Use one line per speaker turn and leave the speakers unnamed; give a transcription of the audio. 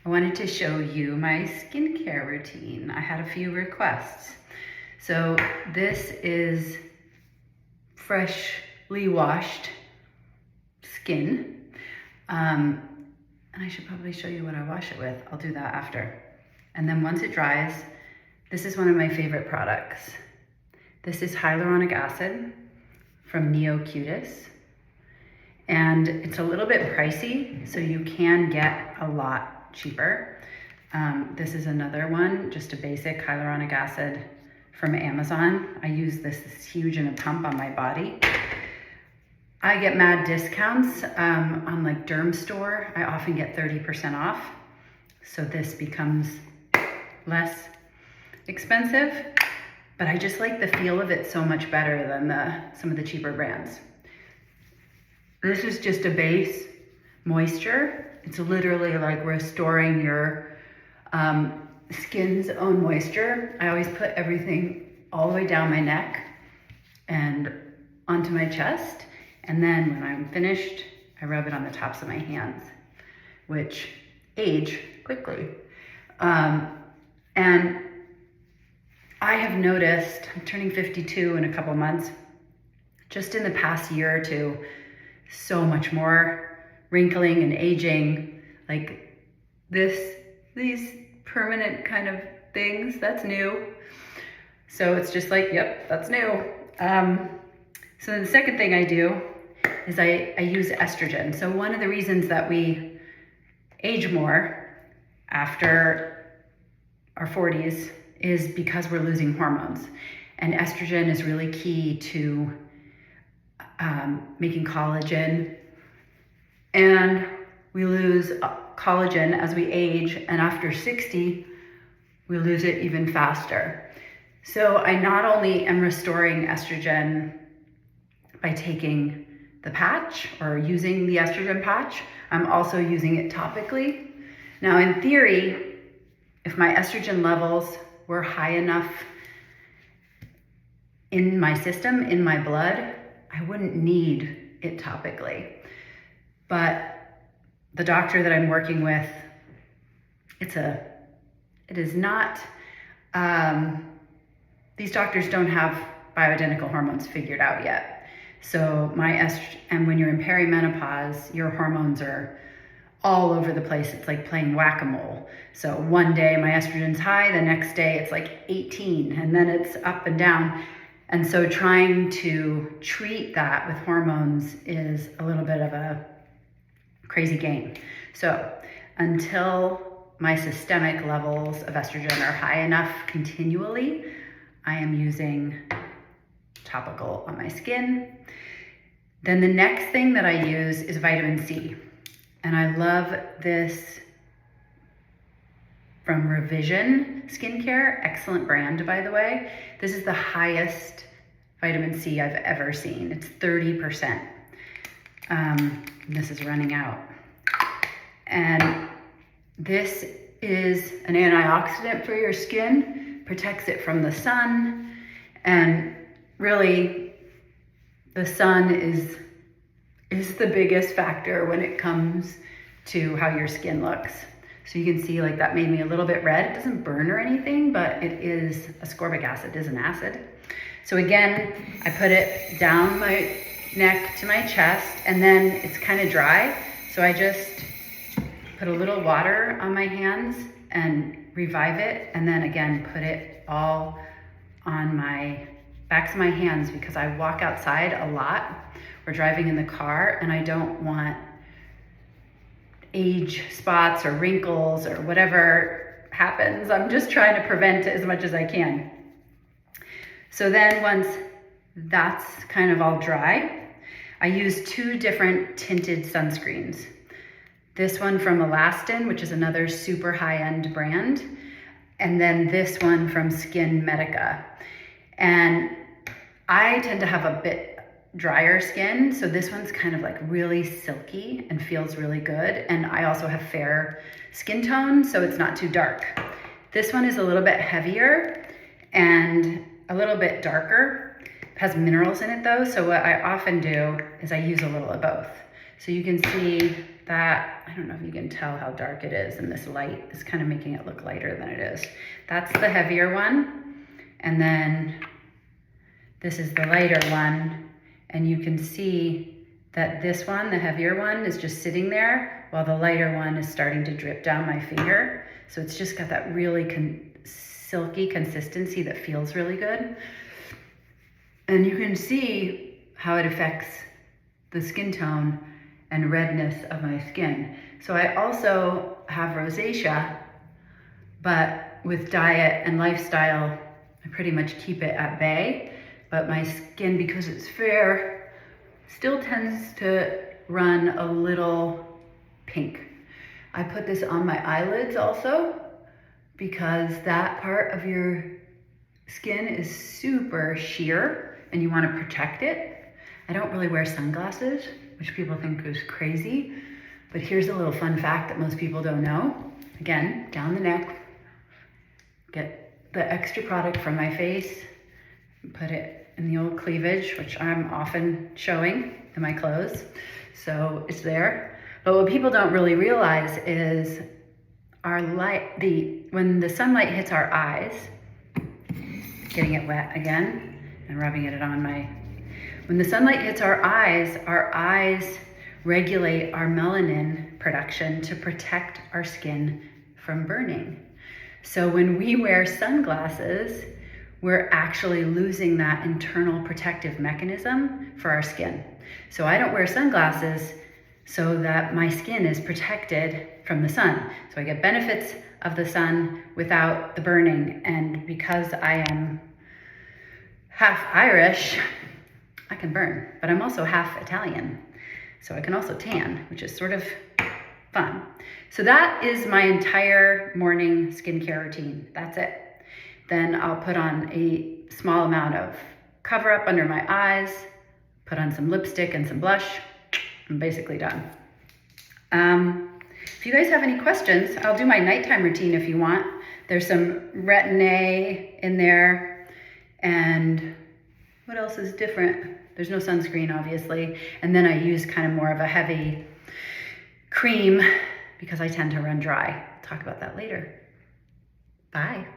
I wanted to show you my skincare routine. I had a few requests. So this is freshly washed skin. And I should probably show you what I wash it with. I'll do that after. And then once it dries, this is one of my favorite products. This is hyaluronic acid from Neocutis. And it's a little bit pricey, so you can get a lot cheaper. This is another one, just a basic hyaluronic acid from Amazon. I use this, it's huge in a pump on my body. I get mad discounts on like Derm Store. I often get 30% off. So this becomes less expensive, but I just like the feel of it so much better than some of the cheaper brands. This is just a base moisture. It's literally like restoring your skin's own moisture. I always put everything all the way down my neck and onto my chest. And then when I'm finished, I rub it on the tops of my hands, which age quickly. And I have noticed, I'm turning 52 in a couple months, just in the past year or two, so much more wrinkling and aging, like these permanent kind of things, that's new. So it's just like, yep, that's new. So then the second thing I do is I use estrogen. So one of the reasons that we age more after our 40s is because we're losing hormones. And estrogen is really key to making collagen. And we lose collagen as we age, and after 60, we lose it even faster. So I not only am restoring estrogen by taking the patch or using the estrogen patch, I'm also using it topically. Now in theory, if my estrogen levels were high enough in my system, in my blood, I wouldn't need it topically. But the doctor that I'm working with, it is not, these doctors don't have bioidentical hormones figured out yet. So and when you're in perimenopause, your hormones are all over the place. It's like playing whack-a-mole. So one day my estrogen's high, the next day it's like 18, and then it's up and down. And so trying to treat that with hormones is a little bit of a crazy game. So until my systemic levels of estrogen are high enough continually, I am using topical on my skin. Then the next thing that I use is vitamin C. And I love this from Revision Skincare, excellent brand, by the way. This is the highest vitamin C I've ever seen. It's 30%. This is running out. And this is an antioxidant for your skin, protects it from the sun. And really, the sun is the biggest factor when it comes to how your skin looks. So you can see like that made me a little bit red. It doesn't burn or anything, but it is ascorbic acid, it is an acid. So again, I put it down my neck to my chest, and then it's kind of dry. So I just put a little water on my hands and revive it. And then again, put it all on my backs of my hands because I walk outside a lot. We're driving in the car and I don't want age spots or wrinkles or whatever happens. I'm just trying to prevent it as much as I can. So then once that's kind of all dry, I use two different tinted sunscreens. This one from Alastin, which is another super high-end brand, and then this one from Skin Medica. And I tend to have a bit drier skin, so this one's kind of like really silky and feels really good. And I also have fair skin tone, so it's not too dark. This one is a little bit heavier and a little bit darker. It has minerals in it though, so what I often do is I use a little of both. So you can see that, I don't know if you can tell how dark it is, and this light is kind of making it look lighter than it is. That's the heavier one. And then this is the lighter one. And you can see that this one, the heavier one, is just sitting there while the lighter one is starting to drip down my finger. So it's just got that really silky consistency that feels really good. And you can see how it affects the skin tone and redness of my skin. So I also have rosacea, but with diet and lifestyle, I pretty much keep it at bay. But my skin, because it's fair, still tends to run a little pink. I put this on my eyelids also because that part of your skin is super sheer and you want to protect it. I don't really wear sunglasses, which people think is crazy, but here's a little fun fact that most people don't know. Again, down the neck, get the extra product from my face, put it in the old cleavage, which I'm often showing in my clothes, so it's there. But what people don't really realize is when the sunlight hits our eyes, getting it wet again and rubbing it on when the sunlight hits our eyes regulate our melanin production to protect our skin from burning. So when we wear sunglasses, we're actually losing that internal protective mechanism for our skin. So I don't wear sunglasses so that my skin is protected from the sun. So I get benefits of the sun without the burning. And because I am half Irish, I can burn, but I'm also half Italian. So I can also tan, which is sort of fun. So that is my entire morning skincare routine. That's it. Then I'll put on a small amount of cover up under my eyes, put on some lipstick and some blush. I'm basically done. If you guys have any questions, I'll do my nighttime routine if you want. There's some retin-A in there. And what else is different? There's no sunscreen, obviously. And then I use kind of more of a heavy cream because I tend to run dry. I'll talk about that later. Bye.